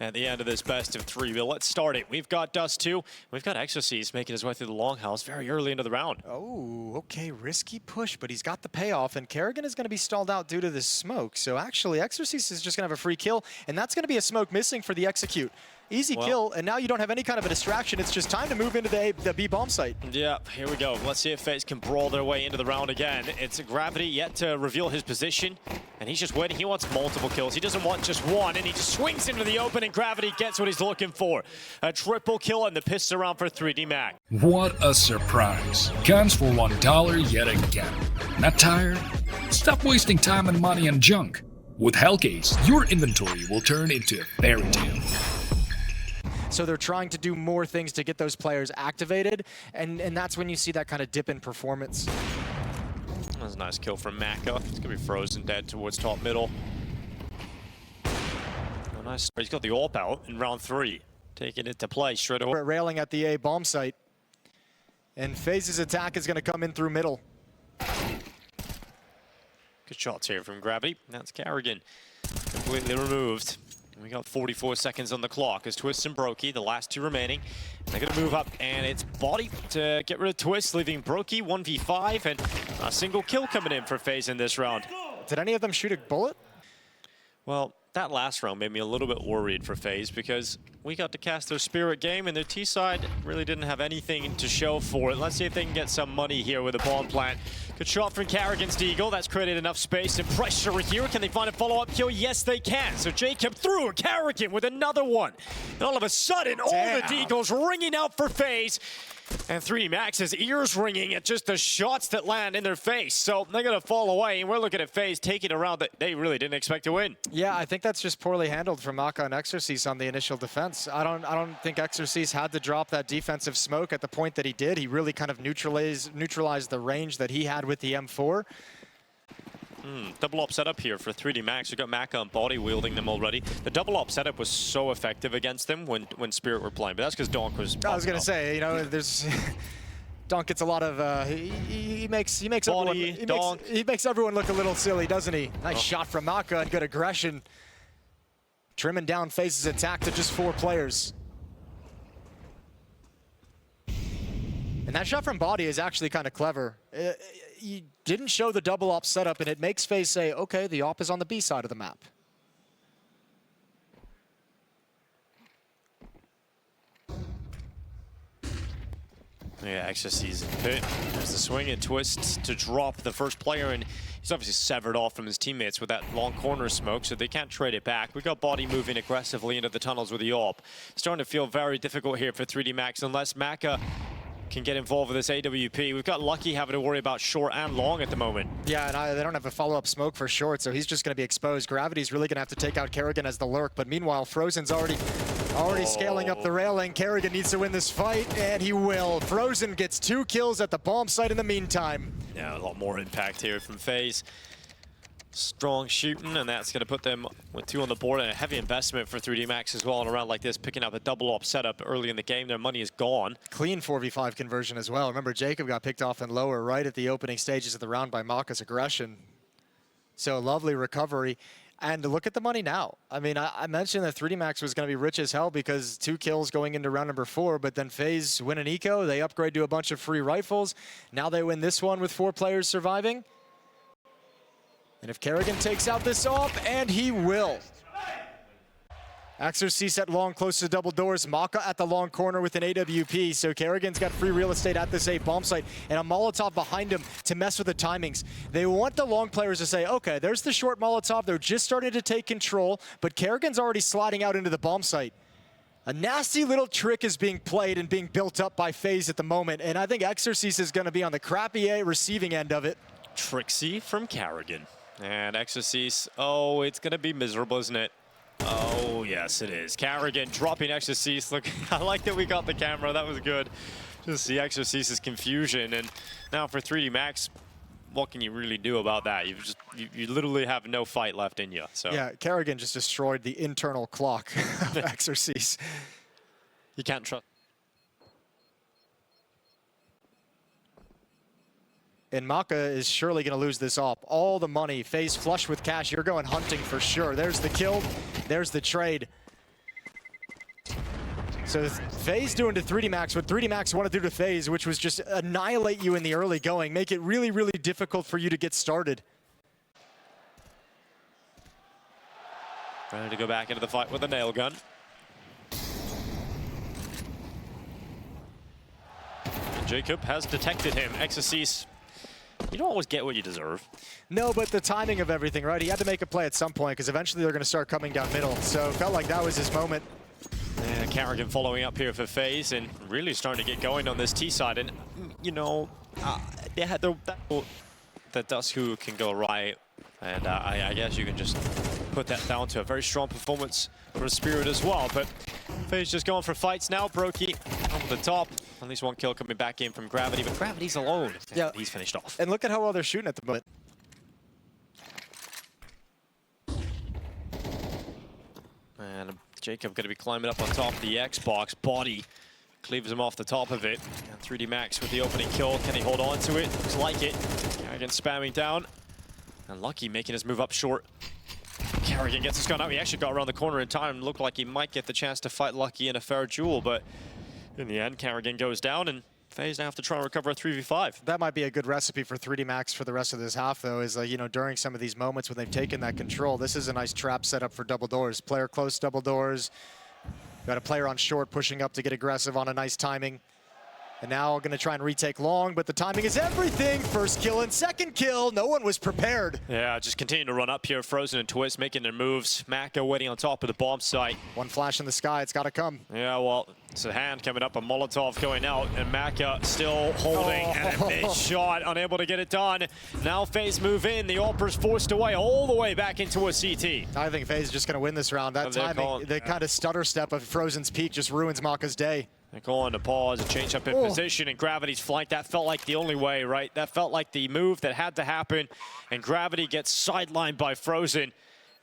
at the end of this best of 3. But let's start it. We've got Dust 2. We've got Exorcist making his way through the longhouse very early into the round. Oh, okay, risky push, but he's got the payoff, and Kerrigan is going to be stalled out due to this smoke. So actually, Exorcist is just going to have a free kill, and that's going to be a smoke missing for the execute. Easy kill, and now you don't have any kind of a distraction. It's just time to move into the B bomb site. Yeah, here we go. Let's see if FaZe can brawl their way into the round again. It's Gravity yet to reveal his position, and he's just waiting. He wants multiple kills. He doesn't want just one, and he just swings into the open, and Gravity gets what he's looking for. A triple kill, and the pistol round for 3D Mac. What a surprise. Guns for $1 yet again. Not tired? Stop wasting time and money on junk. With Hellcase, your inventory will turn into a fairy tale. So they're trying to do more things to get those players activated, and that's when you see that kind of dip in performance. That was a nice kill from Maka. It's going to be frozen dead towards top middle. Oh, nice. He's got the AWP out in round 3. Taking it to play straight away. We're railing at the A bomb site. And FaZe's attack is going to come in through middle. Good shots here from Gravity. That's Kerrigan. Completely removed. We got 44 seconds on the clock as Twist and Brokey, the last 2 remaining. They're going to move up, and it's Body to get rid of Twist, leaving Brokey 1v5, and a single kill coming in for FaZe in this round. Did any of them shoot a bullet? Well, that last round made me a little bit worried for FaZe because we got to cast their Spirit game, and their T side really didn't have anything to show for it. Let's see if they can get some money here with a bomb plant. Good shot from Kerrigan's Deagle. That's created enough space and pressure here. Can they find a follow-up kill? Yes, they can. So Jacob through, and Kerrigan with another one. And all of a sudden, all the Deagles ringing out for FaZe. And 3D Max's ears ringing at just the shots that land in their face. So they're going to fall away, and we're looking at FaZe taking a round that they really didn't expect to win. Yeah, I think that's just poorly handled from Maka and Exorcist on the initial defense. I don't think Exorcist had to drop that defensive smoke at the point that he did. He really kind of neutralized the range that he had with the M4. Double op setup here for 3D Max. We've got Maka and Body wielding them already. The double op setup was so effective against them when Spirit were playing, but that's because Donk was. I was gonna say, you know, there's Donk gets a lot of. He makes Body, he makes everyone look a little silly, doesn't he? Nice shot from Maka and good aggression, trimming down FaZe's attack to just 4 players. And that shot from Body is actually kind of clever. He didn't show the double op setup, and it makes FaZe say, okay, the op is on the B side of the map. Yeah, Exorcist pit. There's the swing and twist to drop the first player, and he's obviously severed off from his teammates with that long corner smoke, so they can't trade it back. We got Body moving aggressively into the tunnels with the AWP. Starting to feel very difficult here for 3D Max unless Maka can get involved with this AWP. We've got Lucky having to worry about short and long at the moment. Yeah, and they don't have a follow-up smoke for short, so he's just going to be exposed. Gravity's really going to have to take out Kerrigan as the lurk, but meanwhile, Frozen's already scaling up the railing. Kerrigan needs to win this fight, and he will. Frozen gets 2 kills at the bomb site in the meantime. Yeah, a lot more impact here from FaZe. Strong shooting, and that's going to put them with 2 on the board, and a heavy investment for 3D Max as well in a round like this, picking up a double op setup early in the game. Their money is gone. Clean 4v5 conversion as well. Remember, Jacob got picked off in lower right at the opening stages of the round by Maka's aggression. So lovely recovery. And look at the money now. I mean, I mentioned that 3D Max was going to be rich as hell because 2 kills going into round number 4, but then FaZe win an eco, they upgrade to a bunch of free rifles. Now they win this one with 4 players surviving. And if Kerrigan takes out this AWP, and he will. Exorcist at long, close to double doors. Maka at the long corner with an AWP. So Kerrigan's got free real estate at this A bomb site, and a Molotov behind him to mess with the timings. They want the long players to say, okay, there's the short Molotov. They're just starting to take control, but Kerrigan's already sliding out into the bomb site. A nasty little trick is being played and being built up by FaZe at the moment, and I think Exorcist is going to be on the crappy A receiving end of it. Trixie from Kerrigan. And Exorcist, oh, it's going to be miserable, isn't it? Oh, yes, it is. Kerrigan dropping Exorcist. Look, I like that we got the camera. That was good. Just see Exorcist's confusion. And now for 3D Max, what can you really do about that? You literally have no fight left in you. So yeah, Kerrigan just destroyed the internal clock of Exorcist. You can't trust. And Maka is surely going to lose this op. All the money, FaZe flush with cash. You're going hunting for sure. There's the kill. There's the trade. So FaZe doing to 3D Max what 3D Max wanted to do to FaZe, which was just annihilate you in the early going, make it really, really difficult for you to get started. Ready to go back into the fight with a nail gun. And Jacob has detected him. Exorcist, you don't always get what you deserve. No, but the timing of everything, right? He had to make a play at some point because eventually they're going to start coming down middle. So it felt like that was his moment. And Carrigan following up here for FaZe and really starting to get going on this T side. And, you know, they had the Dusku can go right. And I guess you can just put that down to a very strong performance for Spirit as well. But FaZe just going for fights now. Brokey over the top. At least one kill coming back in from Gravity, but Gravity's alone. Yeah, he's finished off. And look at how well they're shooting at the moment. And Jacob going to be climbing up on top of the Xbox. Body cleaves him off the top of it. And 3D Max with the opening kill. Can he hold on to it? Looks like it. Carrigan spamming down. And Lucky making his move up short. Carrigan gets his gun out. He actually got around the corner in time. Looked like he might get the chance to fight Lucky in a fair duel, but in the end, Carrigan goes down, and FaZe now have to try and recover a 3v5. That might be a good recipe for 3D Max for the rest of this half, though, is, you know, during some of these moments when they've taken that control, this is a nice trap setup for double doors. Player close, double doors. Got a player on short pushing up to get aggressive on a nice timing. And now going to try and retake long, but the timing is everything. First kill and second kill. No one was prepared. Yeah, just continue to run up here. Frozen and Twist making their moves. Maka waiting on top of the bomb site. One flash in the sky. It's got to come. Yeah, well, it's a hand coming up, a Molotov going out, and Maka still holding, and a mid shot, unable to get it done. Now FaZe move in. The AWPer's forced away all the way back into a CT. I think FaZe is just going to win this round. That timing, the kind of stutter step of Frozen's peak just ruins Maka's day. They're going to pause and change up in position, and Gravity's flank. That felt like the only way, right? That felt like the move that had to happen, and Gravity gets sidelined by Frozen.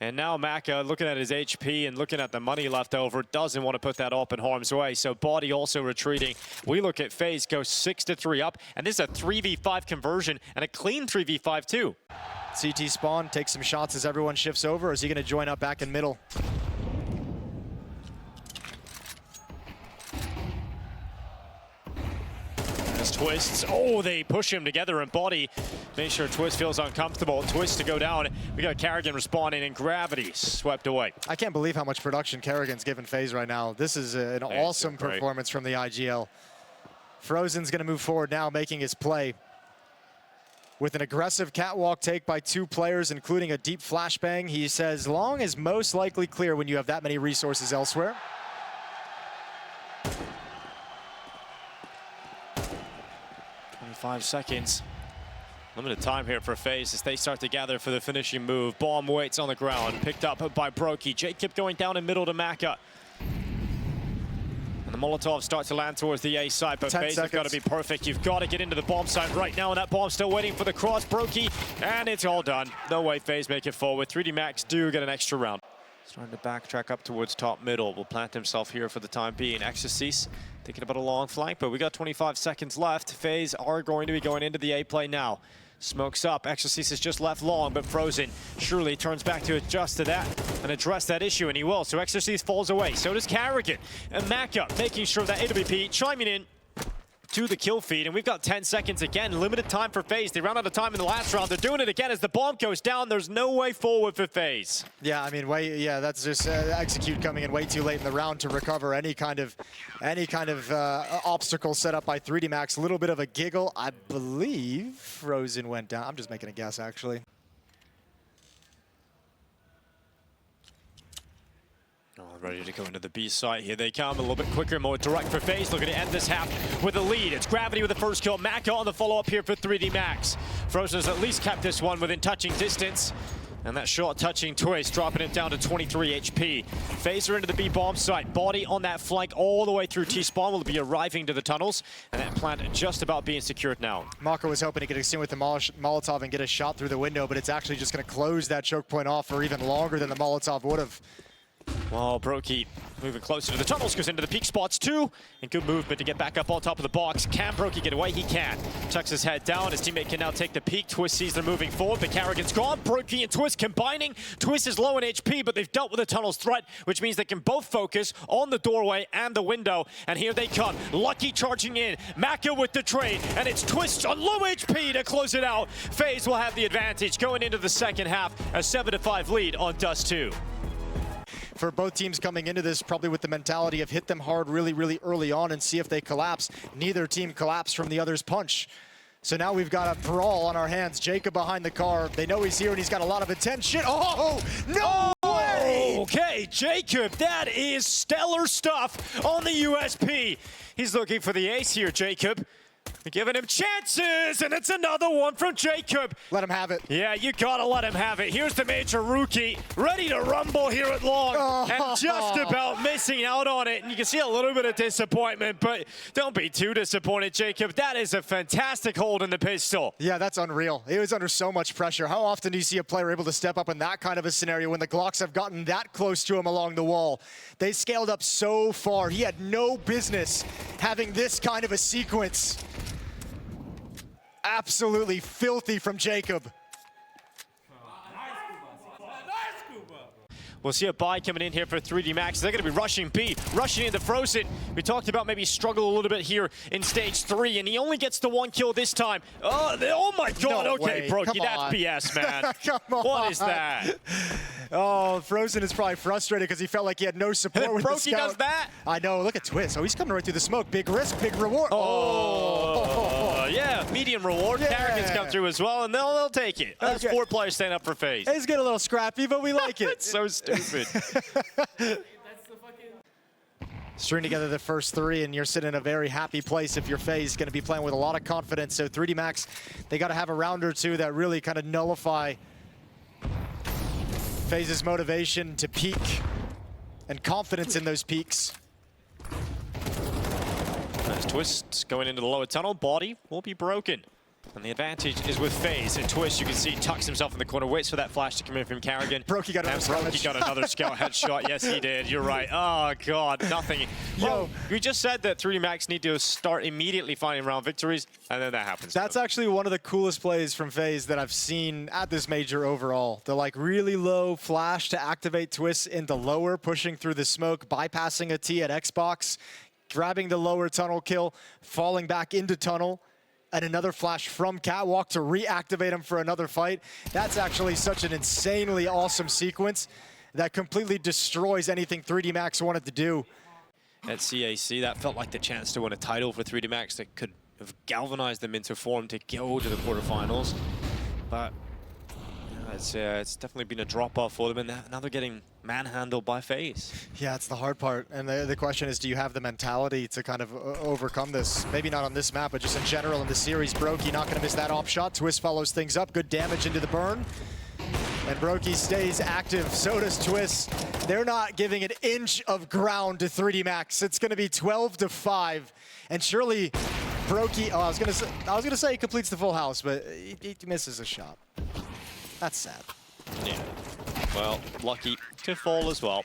And now Maka, looking at his HP and looking at the money left over, doesn't want to put that up in harm's way. So Body also retreating. We look at FaZe go 6-3 up, and this is a 3v5 conversion and a clean 3v5 too. CT spawn, takes some shots as everyone shifts over. Is he going to join up back in middle? Twists. Oh, they push him together, and Body make sure Twist feels uncomfortable. Twist to go down. We got Carrigan responding, and Gravity swept away. I can't believe how much production Carrigan's given FaZe right now. This is an awesome performance from the IGL. Frozen's going to move forward now, making his play. With an aggressive catwalk take by two players, including a deep flashbang. He says, long as most likely clear when you have that many resources elsewhere. 5 seconds. Limited time here for FaZe as they start to gather for the finishing move. Bomb waits on the ground, picked up by Brokey. Jacob going down in middle to Maka. And the Molotov starts to land towards the A side, but FaZe has got to be perfect. You've got to get into the bomb site right now, and that bomb's still waiting for the cross. Brokey, and it's all done. No way FaZe make it forward. 3D Max do get an extra round. Starting to backtrack up towards top middle. Will plant himself here for the time being. Exorcist thinking about a long flank, but we got 25 seconds left. FaZe are going to be going into the A play now. Smokes up. Exorcist is just left long, but Frozen surely turns back to adjust to that and address that issue, and he will. So Exorcist falls away. So does Carrigan. And Maka making sure that AWP chiming in to the kill feed, and we've got 10 seconds again. Limited time for FaZe. They ran out of time in the last round. They're doing it again as the bomb goes down. There's no way forward for FaZe. Yeah, I mean, that's just execute coming in way too late in the round to recover any kind of obstacle set up by 3D Max. A little bit of a giggle. I believe Frozen went down. I'm just making a guess, actually. Ready to go into the B site. Here they come, a little bit quicker, more direct for FaZe. Looking to end this half with a lead. It's Gravity with the first kill. Maka on the follow-up here for 3D Max. Frozen's at least kept this one within touching distance. And that short touching Twist, dropping it down to 23 HP. FaZe are into the B bomb site. Body on that flank all the way through T-spawn. Will be arriving to the tunnels. And that plant just about being secured now. Maka was hoping to get a in with the Molotov and get a shot through the window, but it's actually just going to close that choke point off for even longer than the Molotov would have. Well, Brokey moving closer to the tunnels, goes into the peak spots too, and good movement to get back up on top of the box. Can Brokey get away? He can. Chucks his head down. His teammate can now take the peak. Twist sees they're moving forward, but Carrigan's gone. Brokey and Twist combining. Twist is low in HP, but they've dealt with the tunnel's threat, which means they can both focus on the doorway and the window. And here they come. Lucky charging in. Maka with the trade, and it's Twist on low HP to close it out. FaZe will have the advantage going into the second half, a 7-5 lead on Dust 2. For both teams coming into this, probably with the mentality of hit them hard really, really early on and see if they collapse. Neither team collapsed from the other's punch. So now we've got a brawl on our hands. Jacob behind the car. They know he's here and he's got a lot of attention. Oh, no way! Okay, Jacob, that is stellar stuff on the USP. He's looking for the ace here, Jacob. We're giving him chances, and it's another one from Jacob. Let him have it. Yeah, you gotta let him have it. Here's the Major rookie, ready to rumble here at long, and just about missing out on it. And you can see a little bit of disappointment, but don't be too disappointed, Jacob. That is a fantastic hold in the pistol. Yeah, that's unreal. He was under so much pressure. How often do you see a player able to step up in that kind of a scenario when the Glocks have gotten that close to him along the wall? They scaled up so far. He had no business having this kind of a sequence. Absolutely filthy from Jacob. We'll see a buy coming in here for 3D Max. They're going to be rushing B, rushing into Frozen. We talked about maybe struggle a little bit here in stage 3, and he only gets the 1 kill this time. Oh my God, No okay, way. Brokey, Come that's on. BS, man. Come on. What is that? Oh, Frozen is probably frustrated because he felt like he had no support with the Brokey scout. does that? I know, look at Twist. Oh, he's coming right through the smoke. Big risk, big reward. Yeah, medium reward. Yeah. Carrigan's come through as well, and they'll take it. That's Okay. 4 players staying up for FaZe. It's getting a little scrappy, but we like it. It's so stupid. String together the first 3, and you're sitting in a very happy place if you're FaZe. Going to be playing with a lot of confidence. So 3D Max, they got to have a round or two that really kind of nullify FaZe's motivation to peak and confidence in those peaks. Nice Twist going into the lower tunnel. Body will be broken. And the advantage is with FaZe. And Twist, you can see, tucks himself in the corner, waits for that flash to come in from Carrigan. Brokey got another scout Brokey got another scout headshot. Yes, he did. You're right. Oh, God, nothing. Well, we just said that 3D Max need to start immediately finding round victories, and then that happens. That's actually one of the coolest plays from FaZe that I've seen at this major overall. The like really low flash to activate Twist into lower, pushing through the smoke, bypassing a T at Xbox, grabbing the lower tunnel kill, falling back into tunnel, and another flash from Catwalk to reactivate him for another fight. That's actually such an insanely awesome sequence that completely destroys anything 3D Max wanted to do. At CAC, that felt like the chance to win a title for 3D Max that could have galvanized them into form to go to the quarterfinals. But it's definitely been a drop-off for them, and now they're getting manhandled by FaZe. Yeah, it's the hard part. And the question is, do you have the mentality to kind of overcome this? Maybe not on this map, but just in general in the series. Brokey not going to miss that off shot. Twist follows things up. Good damage into the burn. And Brokey stays active. So does Twist. They're not giving an inch of ground to 3D Max. It's going to be 12-5. And surely Brokey, I was going to say he completes the full house, but he misses a shot. That's sad. Yeah. Well, lucky to fall as well.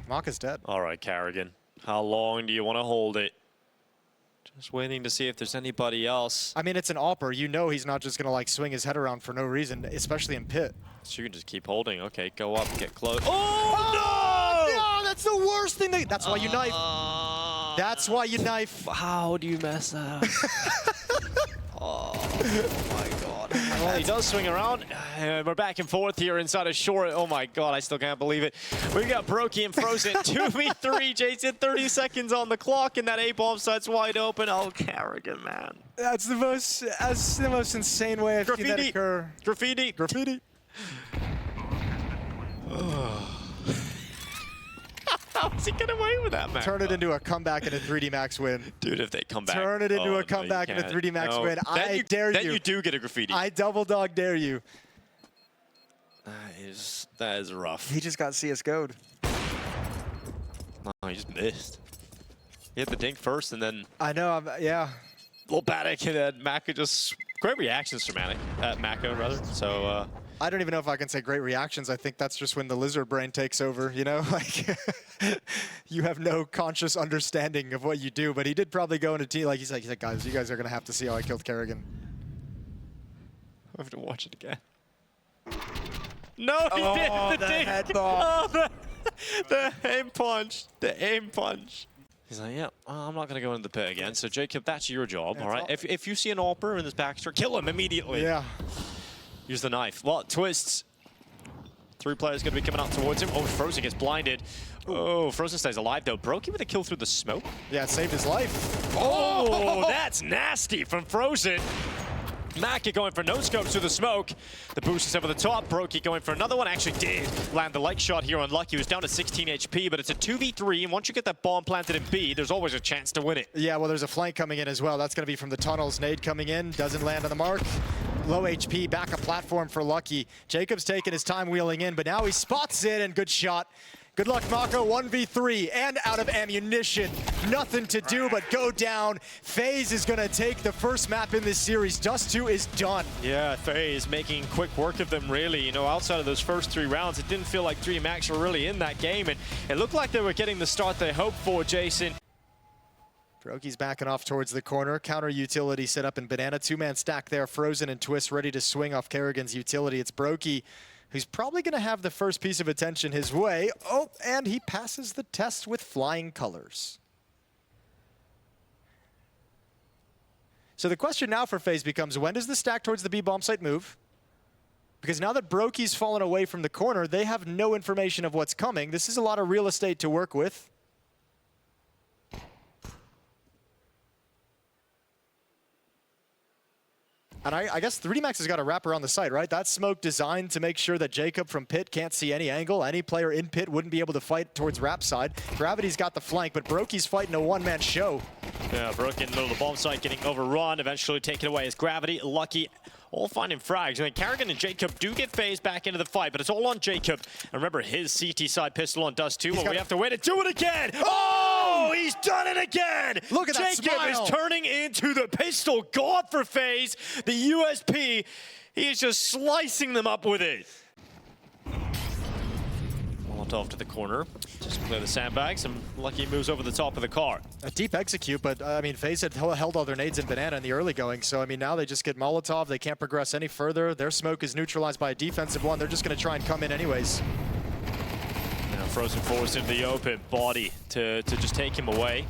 Mock is dead. All right, Carrigan. How long do you want to hold it? Just waiting to see if there's anybody else. I mean, it's an AWPer. You know he's not just going to like swing his head around for no reason, especially in pit. So you can just keep holding. Okay, go up, get close. Oh, no! That's the worst thing. That's why you knife. That's why you knife. How do you mess that up? Oh my God. Well, he does swing around. We're back and forth here inside a short. Oh my God, I still can't believe it. We got Brokey and Frozen 2v3. Jason, 30 seconds on the clock, and that A-bomb site's wide open. Oh, Carrigan, man. That's the most insane way I've seen that occur. Graffiti. Graffiti. How does he get away with that, man? Turn it into a comeback and a 3D Max win. Dude, if they come back. Turn it into a a comeback and a 3D Max win. I dare you. Then you do get a graffiti. I double dog dare you. That is rough. He just got CSGO'd. No, he just missed. He hit the dink first, and then I know, yeah. little panic, and then Maka just Great reactions from Mako, rather. So I don't even know if I can say great reactions. I think that's just when the lizard brain takes over, you know? Like, you have no conscious understanding of what you do. But he did probably go into like, he's like, guys, you guys are going to have to see how I killed Kerrigan. I have to watch it again. No, he did the head dink. bomb. Oh, the aim punch. The aim punch. He's like, yeah, I'm not going to go into the pit again. So, Jacob, that's your job, all right? If you see an AWPer in this backstore, kill him immediately. Yeah. Use the knife. Well, Twists. 3 players going to be coming out towards him. Oh, Frozen gets blinded. Oh, Frozen stays alive, though. Brokey with a kill through the smoke. Yeah, it saved his life. Oh, that's nasty from Frozen. Maka going for no scopes through the smoke. The boost is over the top. Brokey going for another one. Actually did land the light shot here on Lucky. He was down to 16 HP, but it's a 2v3. And once you get that bomb planted in B, there's always a chance to win it. Yeah, well, there's a flank coming in as well. That's going to be from the tunnels. Nade coming in. Doesn't land on the mark. Low HP. Back a platform for Lucky. Jacob's taking his time wheeling in, but now he spots it and good shot. Good luck, Mako. 1v3 and out of ammunition. Nothing to do but go down. FaZe is going to take the first map in this series. Dust 2 is done. Yeah, FaZe making quick work of them, really. You know, outside of those first 3 rounds, it didn't feel like 3 Max were really in that game, and it looked like they were getting the start they hoped for, Jason. Brokey's backing off towards the corner. Counter utility set up in Banana. 2-man stack there. Frozen and Twist ready to swing off Kerrigan's utility. It's Brokey who's probably going to have the first piece of attention his way. Oh, and he passes the test with flying colors. So the question now for FaZe becomes, when does the stack towards the B bomb site move? Because now that Brokey's fallen away from the corner, they have no information of what's coming. This is a lot of real estate to work with. And I guess 3D-Max has got to wrap around the site, right? That smoke designed to make sure that Jacob from pit can't see any angle. Any player in pit wouldn't be able to fight towards Rap side. Gravity's got the flank, but Brokey's fighting a one-man show. Yeah, Brokey in the middle of the bomb site getting overrun, eventually taken away as Gravity, Lucky, all finding frags. I mean, Kerrigan and Jacob do get FaZe back into the fight, but it's all on Jacob. And remember, his CT side pistol on Dust 2, well, we have to wait and do it again! Oh, he's done it again! Look at that Jacob smile. is turning into the pistol god for FaZe. The USP, he is just slicing them up with it. Off to the corner, just clear the sandbags, and Lucky moves over the top of the car. A deep execute, but I mean, FaZe had held all their nades in Banana in the early going, so I mean, now they just get Molotov, they can't progress any further. Their smoke is neutralized by a defensive one. They're just going to try and come in anyways. Now Frozen forced into the open, body to just take him away.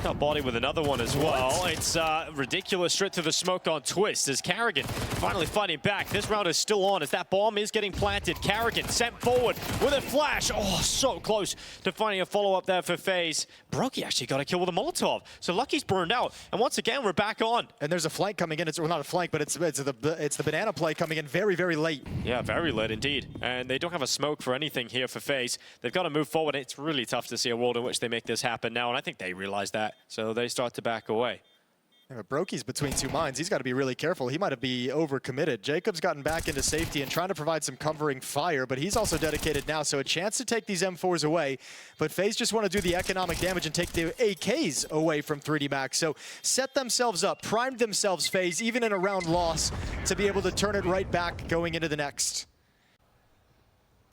Got body with another one as well. It's ridiculous straight to the smoke on Twist as Kerrigan finally fighting back. This round is still on as that bomb is getting planted. Kerrigan sent forward with a flash. Oh, so close to finding a follow-up there for FaZe. Brokey actually got a kill with a Molotov. So Lucky's burned out. And once again, we're back on. And there's a flank coming in. It's well, not a flank, but it's the Banana play coming in very, very late. Yeah, very late indeed. And they don't have a smoke for anything here for FaZe. They've got to move forward. It's really tough to see a world in which they make this happen now, and I think they realize that. So they start to back away. Yeah, but Brokey's between 2 mines. He's got to be really careful. He might be overcommitted. Jacob's gotten back into safety and trying to provide some covering fire, but he's also dedicated now, so a chance to take these M4s away. But FaZe just want to do the economic damage and take the AKs away from 3D-Max. So set themselves up, primed themselves, FaZe, even in a round loss, to be able to turn it right back going into the next.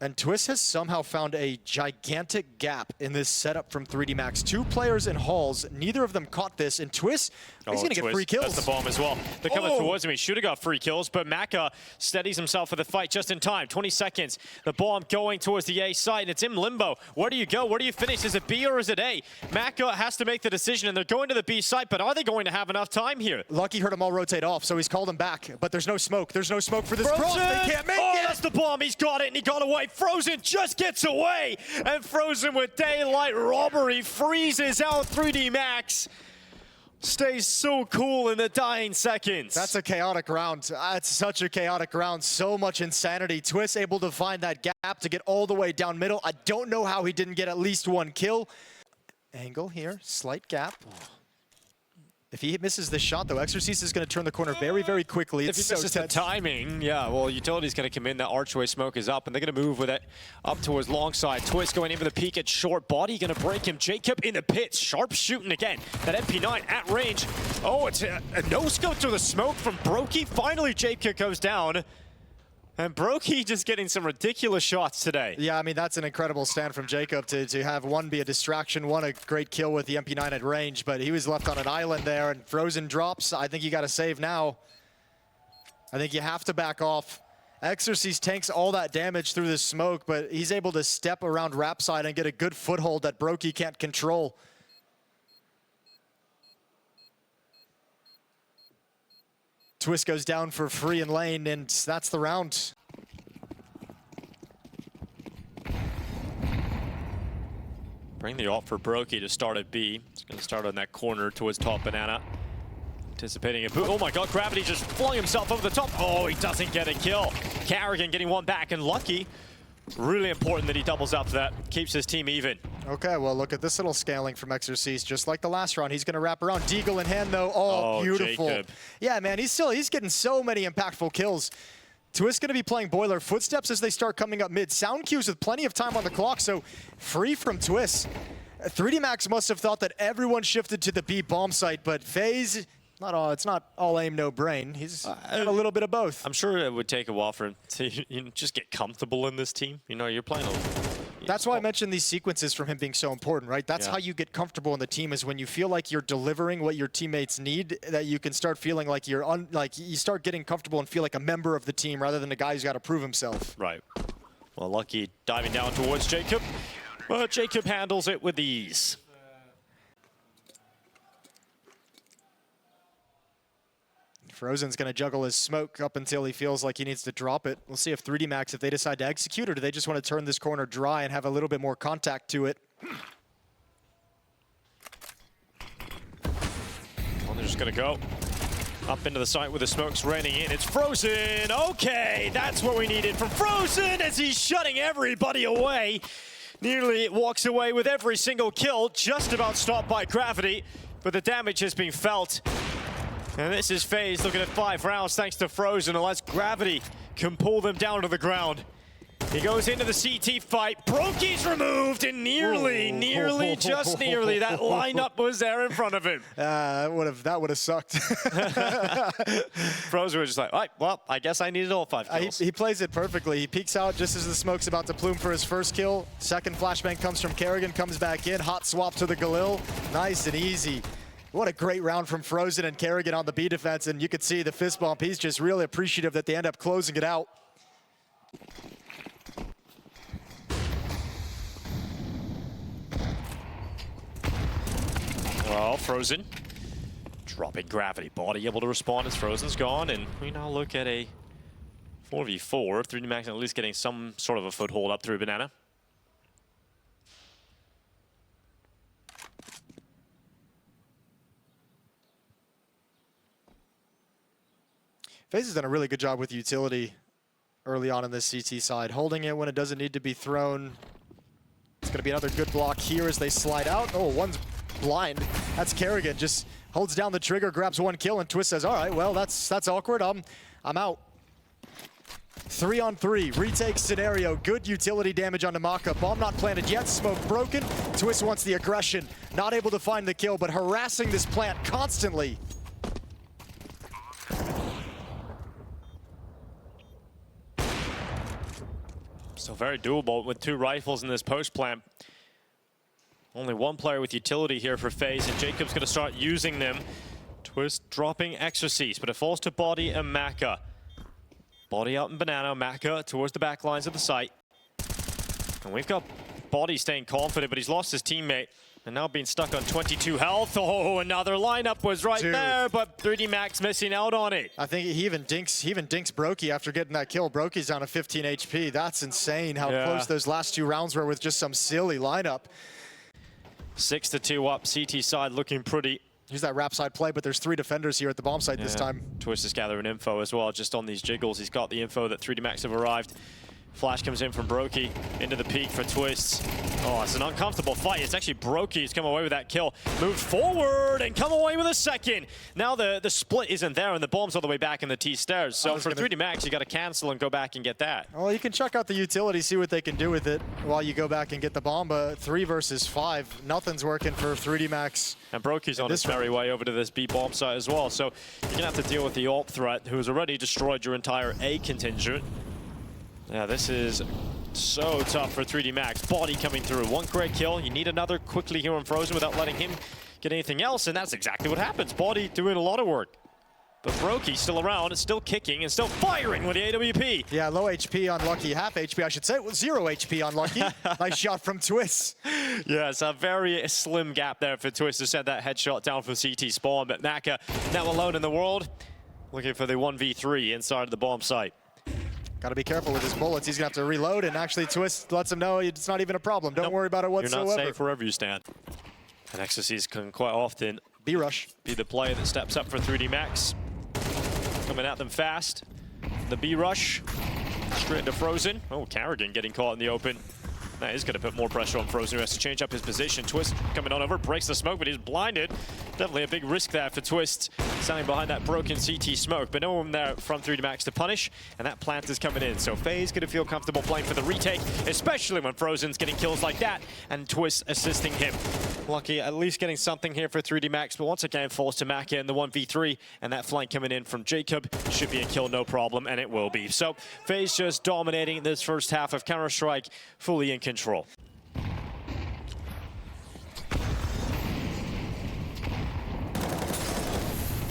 And Twist has somehow found a gigantic gap in this setup from 3D-Max. 2 players in halls, neither of them caught this, and Twist, he's going to get free kills. That's the bomb as well. They're coming towards him. He should have got free kills, but Maka steadies himself for the fight just in time. 20 seconds. The bomb going towards the A site, and it's in limbo. Where do you go? Where do you finish? Is it B or is it A? Maka has to make the decision, and they're going to the B site, but are they going to have enough time here? Lucky heard them all rotate off, so he's called them back, but there's no smoke. There's no smoke for this cross. They can't make it. That's the bomb. He's got it, and he got away. Frozen just gets away, and Frozen with daylight robbery freezes out 3D-Max. Stays so cool in the dying seconds. That's a chaotic round. It's such a chaotic round. So much insanity. Twist able to find that gap to get all the way down middle. I don't know how he didn't get at least 1 kill. Angle here, slight gap. If he misses this shot, though, Exorcist is going to turn the corner very, very quickly. If he misses the timing, yeah, well, Utility's going to come in. That archway smoke is up, and they're going to move with it up towards long side. Twist going in for the peek at short. Body going to break him. Jacob in the pits. Sharp shooting again. That MP9 at range. Oh, it's a no-scope through the smoke from Brokey. Finally, Jacob goes down. And Brokey just getting some ridiculous shots today. Yeah, I mean, that's an incredible stand from Jacob to have one be a distraction, one a great kill with the MP9 at range, but he was left on an island there, and Frozen drops. I think you got to save now. I think you have to back off. Exorcist tanks all that damage through the smoke, but he's able to step around Rap side and get a good foothold that Brokey can't control. Twist goes down for free in lane, and that's the round. Bring the ult for Brokey to start at B. He's going to start on that corner towards top banana. Anticipating a boot. Oh my god, Gravity just flung himself over the top. Oh, he doesn't get a kill. Carrigan getting one back, and Lucky. Really important that he doubles up that. Keeps his team even. Okay, well, look at this little scaling from Exorcist. Just like the last round, he's going to wrap around. Deagle in hand, though. Oh, beautiful. Jacob. Yeah, man, he's getting so many impactful kills. Twist going to be playing Boiler. Footsteps as they start coming up mid. Sound cues with plenty of time on the clock, so free from Twist. 3D Max must have thought that everyone shifted to the B bomb site, but FaZe, it's not all aim, no brain. He's a little bit of both. I'm sure it would take a while for him to just get comfortable in this team. You know, you're playing That's why I mentioned these sequences from him being so important, right? That's how you get comfortable in the team, is when you feel like you're delivering what your teammates need, that you can start feeling like you start getting comfortable and feel like a member of the team rather than a guy who's got to prove himself. Right. Well, Lucky diving down towards Jacob. But Jacob handles it with ease. Frozen's going to juggle his smoke up until he feels like he needs to drop it. We'll see if 3D Max, if they decide to execute, or do they just want to turn this corner dry and have a little bit more contact to it. Well, they're just going to go up into the site with the smoke's raining in. It's Frozen. Okay, that's what we needed from Frozen as he's shutting everybody away. Nearly walks away with every single kill, just about stopped by Gravity, but the damage has been felt. And this is FaZe looking at 5 rounds thanks to Frozen, unless Gravity can pull them down to the ground. He goes into the CT fight. Brokey's removed, and just nearly, that lineup was there in front of him. That would have sucked. Frozen was just like, all right, well, I guess I needed all 5 kills. He plays it perfectly. He peeks out just as the smoke's about to plume for his first kill. Second flashbang comes from Kerrigan, comes back in. Hot swap to the Galil. Nice and easy. What a great round from Frozen and Kerrigan on the B defense, and you could see the fist bump. He's just really appreciative that they end up closing it out. Well, Frozen dropping Gravity. Body able to respond as Frozen's gone, and we now look at a 4v4. 3D Max at least getting some sort of a foothold up through Banana. FaZe has done a really good job with utility early on in this CT side, holding it when it doesn't need to be thrown. It's going to be another good block here as they slide out. Oh, one's blind. That's Kerrigan, just holds down the trigger, grabs one kill, and Twist says, all right, well, that's awkward. I'm out. 3-on-3, retake scenario, good utility damage on Namaka. Bomb not planted yet, smoke broken. Twist wants the aggression, not able to find the kill, but harassing this plant constantly. So very doable with 2 rifles in this post plant. Only 1 player with utility here for FaZe, and Jacob's going to start using them. Twist dropping Exorcist, but it falls to Body and Maka. Body out in Banana, Maka towards the back lines of the site. And we've got Body staying confident, but he's lost his teammate. And now being stuck on 22 health. Oh, another lineup was right there, but 3D Max missing out on it. I think he even dinks Brokey after getting that kill. Brokey's down to 15 HP. That's insane how close those last 2 rounds were with just some silly lineup. 6-2 up, CT side looking pretty. Here's that Rap side play, but there's 3 defenders here at the bomb site this time. Twist is gathering info as well, just on these jiggles. He's got the info that 3D Max have arrived. Flash comes in from Brokey into the peak for Twists. Oh, it's an uncomfortable fight. It's actually Brokey who's come away with that kill. Moved forward and come away with a second. Now the split isn't there and the bomb's all the way back in the T stairs. So for 3D Max, you got to cancel and go back and get that. Well, you can check out the utility, see what they can do with it while you go back and get the bomb. But 3 versus 5, nothing's working for 3D Max. And Brokey's on his merry way over to this B bomb site as well. So you're going to have to deal with the ult threat, who has already destroyed your entire A contingent. Yeah, this is so tough for 3D Max. Body coming through. One great kill. You need another quickly here on Frozen without letting him get anything else, and that's exactly what happens. Body doing a lot of work. But Brokey's still around, and still kicking, and still firing with the AWP. Yeah, low HP on Lucky. Half HP, I should say. 0 HP on Lucky. Nice shot from Twist. Yeah, it's a very slim gap there for Twist to send that headshot down from CT spawn. But Maka, now alone in the world, looking for the 1v3 inside of the bomb site. Got to be careful with his bullets. He's going to have to reload, and actually Twist lets him know it's not even a problem. Don't worry about it whatsoever. You're not safe wherever you stand. And Exorcist can quite often B-rush. Be the player that steps up for 3D Max. Coming at them fast. The B-rush. Straight into Frozen. Oh, Carrigan getting caught in the open. That is going to put more pressure on Frozen, who has to change up his position. Twist coming on over, breaks the smoke, but he's blinded. Definitely a big risk there for Twist, standing behind that broken CT smoke. But no one there from 3D Max to punish, and that plant is coming in. So FaZe going to feel comfortable playing for the retake, especially when Frozen's getting kills like that, and Twist assisting him. Lucky at least getting something here for 3D Max, but once again forced to Maka in the 1v3, and that flank coming in from Jacob should be a kill, no problem, and it will be. So FaZe just dominating this first half of Counter-Strike, fully in control.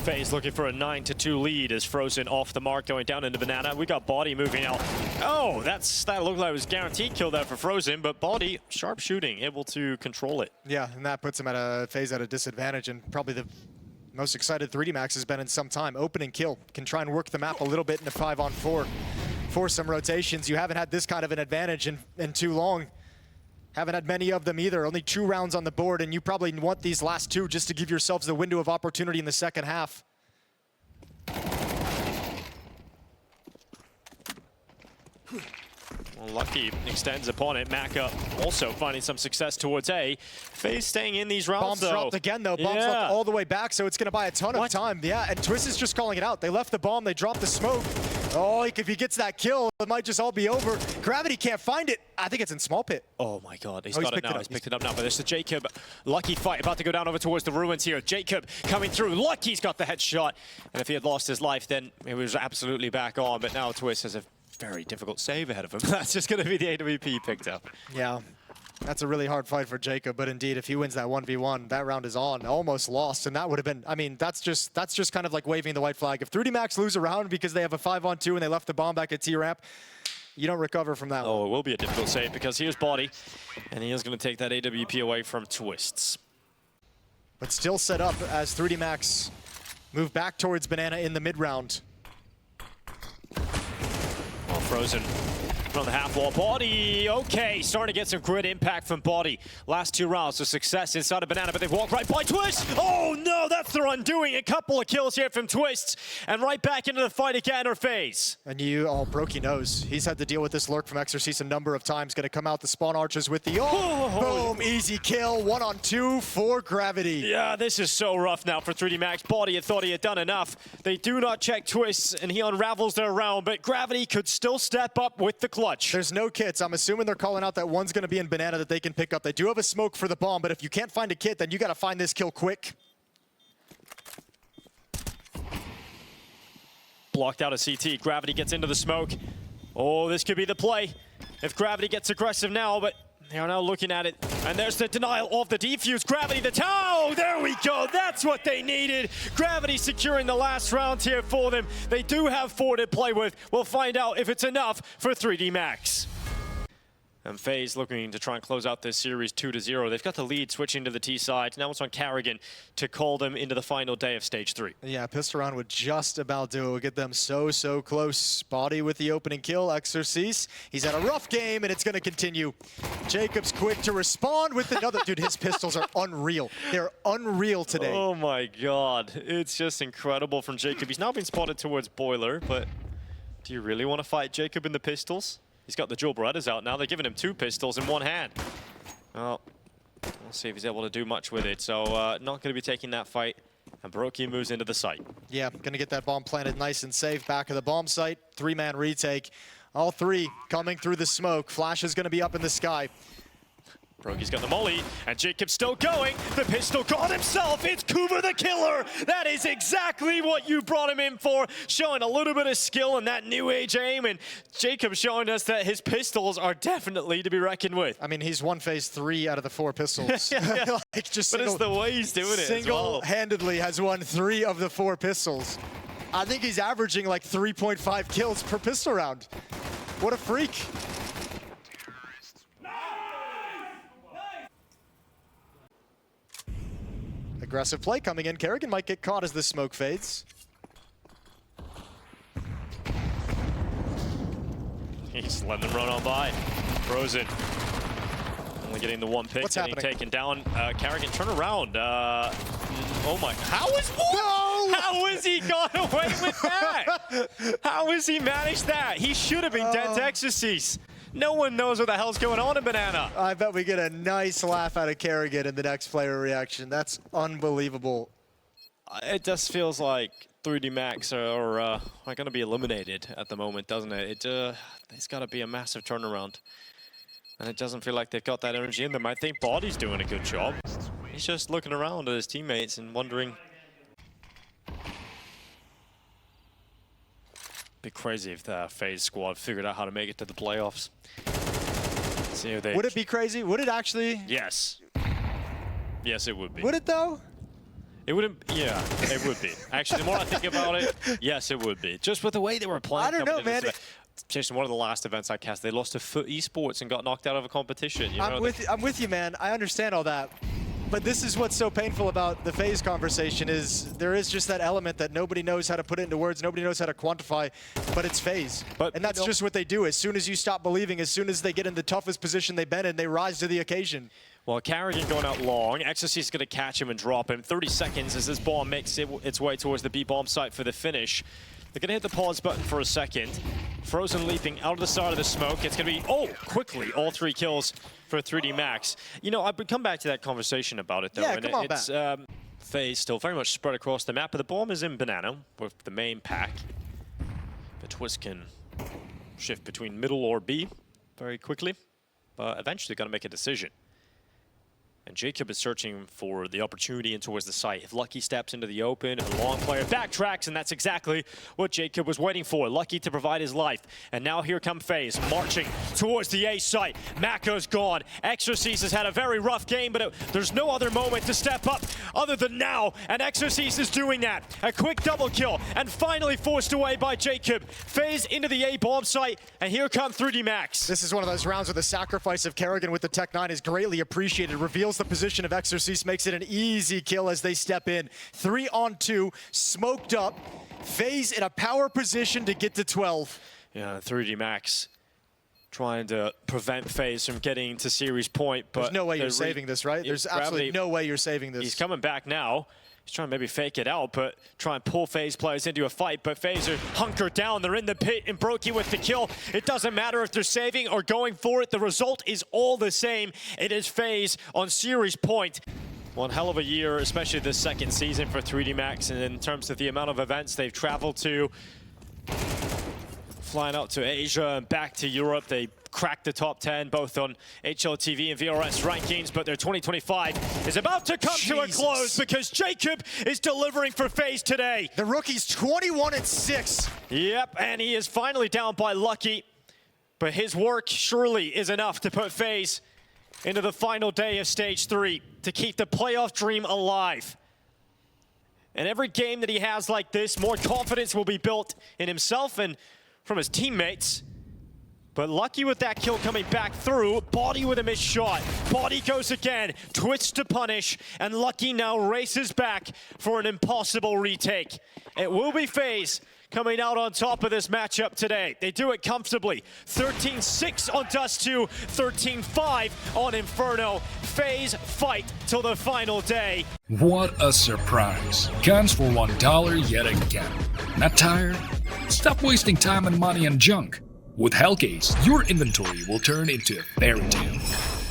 FaZe looking for a 9-2 lead as Frozen off the mark, going down into Banana. We got Body moving out. Oh, that looked like it was guaranteed kill there for Frozen, but Body, sharp shooting, able to control it. Yeah, and that puts him at a FaZe at a disadvantage, and probably the most excited 3D Max has been in some time. Opening kill, can try and work the map a little bit into 5-on-4. Force some rotations. You haven't had this kind of an advantage in too long. Haven't had many of them either. Only 2 rounds on the board, and you probably want these last 2 just to give yourselves the window of opportunity in the second half. Well, Lucky extends upon it. Maka also finding some success towards A. FaZe staying in these rounds, Bombs though. dropped again, though. Bombs left all the way back, so it's going to buy a ton of time. Yeah, and Twist is just calling it out. They left the bomb. They dropped the smoke. Oh, if he gets that kill, it might just all be over. Gravity can't find it. I think it's in small pit. Oh my God, he's got it now. He's picked it up now, but there's the Jacob. Lucky fight about to go down over towards the ruins here. Jacob coming through. Lucky's got the headshot. And if he had lost his life, then it was absolutely back on. But now Twist has a very difficult save ahead of him. That's just going to be the AWP picked up. Yeah. That's a really hard fight for Jacob, but indeed, if he wins that 1v1, that round is on. Almost lost, and that would have been, I mean, that's just kind of like waving the white flag. If 3D Max lose a round because they have a 5-on-2 and they left the bomb back at T-ramp, you don't recover from that one. Oh, it will be a difficult save because here's Body, and he is going to take that AWP away from Twists. But still set up as 3D Max move back towards Banana in the mid-round. Oh, Frozen from the half wall. Body, okay, starting to get some grid impact from Body. Last 2 rounds, so success inside of Banana, but they've walked right by Twist. Oh no, that's their undoing. A couple of kills here from Twist, and right back into the fight again or FaZe. And Brokey knows. He's had to deal with this lurk from Exorcist a number of times. Gonna come out the spawn archers with the, boom, easy kill. 1-on-2 for Gravity. Yeah, this is so rough now for 3D Max. Body had thought he had done enough. They do not check Twists, and he unravels their round, but Gravity could still step up with the clutch. There's no kits. I'm assuming they're calling out that one's going to be in Banana that they can pick up. They do have a smoke for the bomb, but if you can't find a kit, then you got to find this kill quick. Blocked out of CT. Gravity gets into the smoke. Oh, this could be the play. If Gravity gets aggressive now, but they are now looking at it. And there's the denial of the defuse. Gravity, the tower. There we go. That's what they needed. Gravity securing the last round here for them. They do have 4 to play with. We'll find out if it's enough for 3D Max. And FaZe looking to try and close out this series 2-0. They've got the lead switching to the T side. Now it's on Carrigan to call them into the final day of stage 3. Yeah, Pistoron would just about do it. Would get them so close. Body with the opening kill. Exorcist. He's had a rough game, and it's going to continue. Jacob's quick to respond with another. Dude, his pistols are unreal. They're unreal today. Oh my God. It's just incredible from Jacob. He's now been spotted towards Boiler, but do you really want to fight Jacob in the pistols? He's got the dual Berettas out now. They're giving him 2 pistols in one hand. Well, we'll see if he's able to do much with it. So not going to be taking that fight. And Baroki moves into the site. Yeah, going to get that bomb planted nice and safe. Back of the bomb site. 3-man retake. All 3 coming through the smoke. Flash is going to be up in the sky. Baroki's got the molly, and Jacob's still going. The pistol got himself. It's Kuba the Killer. That is exactly what you brought him in for, showing a little bit of skill in that new age aim, and Jacob showing us that his pistols are definitely to be reckoned with. I mean, he's won phase 3 out of the 4 pistols. Like just but it's the way he's doing it. Single-handedly has won 3 of the 4 pistols. I think he's averaging like 3.5 kills per pistol round. What a freak. Aggressive play coming in. Kerrigan might get caught as the smoke fades. He's letting them run on by. Frozen. Only getting the 1 pick. What's getting happening? Taken down. Kerrigan, turn around. Oh my. How is No! How has he gone away with that? How has he managed that? He should have been dead to Exorcise. No one knows what the hell's going on in Banana. I bet we get a nice laugh out of Kerrigan in the next player reaction. That's unbelievable. It just feels like 3D Max are going to be eliminated at the moment, doesn't it? It's got to be a massive turnaround. And it doesn't feel like they've got that energy in them. I think Body's doing a good job. He's just looking around at his teammates and wondering. Be crazy if the FaZe squad figured out how to make it to the playoffs. See if they... Would it be crazy? Would it actually? Yes. Yes, it would be. Would it though? It wouldn't. Yeah, it would be. Actually, the more I think about it, yes, it would be. Just with the way they were playing. I don't know, man. Jason, one of the last events I cast, they lost to FURIA Esports and got knocked out of a competition. You know, I'm with you, man. I understand all that. But this is what's so painful about the FaZe conversation is there is just that element that nobody knows how to put it into words, nobody knows how to quantify, but it's FaZe. And that's just what they do. As soon as you stop believing, as soon as they get in the toughest position they've been in, they rise to the occasion. Well, Kerrigan going out long. Exorcise is going to catch him and drop him. 30 seconds as this bomb makes its way towards the B-bomb site for the finish. They're going to hit the pause button for a second. Frozen leaping out of the side of the smoke. It's going to be, quickly, all 3 kills for 3D Max. You know, I've come back to that conversation about it, though. Yeah, come on back. FaZe still very much spread across the map, but the bomb is in Banana with the main pack. The Twist can shift between middle or B very quickly, but eventually got to make a decision. And Jacob is searching for the opportunity in towards the site. If Lucky steps into the open, a long player backtracks, and that's exactly what Jacob was waiting for. Lucky to provide his life. And now here come FaZe, marching towards the A site. Mako's gone. Exorcise has had a very rough game, but there's no other moment to step up other than now. And Exorcise is doing that. A quick double kill, and finally forced away by Jacob. FaZe into the A bomb site, and here come 3D Max. This is one of those rounds where the sacrifice of Kerrigan with the Tech 9 is greatly appreciated. Reveals the position of Exorcise, makes it an easy kill as they step in. 3 on 2, smoked up. FaZe in a power position to get to 12. Yeah, 3D Max trying to prevent FaZe from getting to series point, but there's no way you're saving this, right? There's absolutely no way you're saving this. He's coming back now. He's trying to maybe fake it out, but try and pull FaZe players into a fight, but FaZe are hunkered down. They're in the pit, and Brokey with the kill. It doesn't matter if they're saving or going for it. The result is all the same. It is FaZe on series point. One hell of a year, especially this second season for 3D Max, and in terms of the amount of events they've traveled to. Flying out to Asia and back to Europe. They cracked the top 10, both on HLTV and VRS rankings, but their 2025 is about to come to a close because Jacob is delivering for FaZe today. The rookie's 21-6. Yep, and he is finally down by Lucky, but his work surely is enough to put FaZe into the final day of Stage 3 to keep the playoff dream alive. And every game that he has like this, more confidence will be built in himself and from his teammates. But Lucky with that kill coming back through. Body with a missed shot. Body goes again. Twist to punish. And Lucky now races back for an impossible retake. It will be FaZe coming out on top of this matchup today. They do it comfortably. 13-6 on Dust 2. 13-5 on Inferno. FaZe fight till the final day. What a surprise. Guns for $1 yet again. Not tired? Stop wasting time and money on junk. With Hellcase, your inventory will turn into a fairy tale.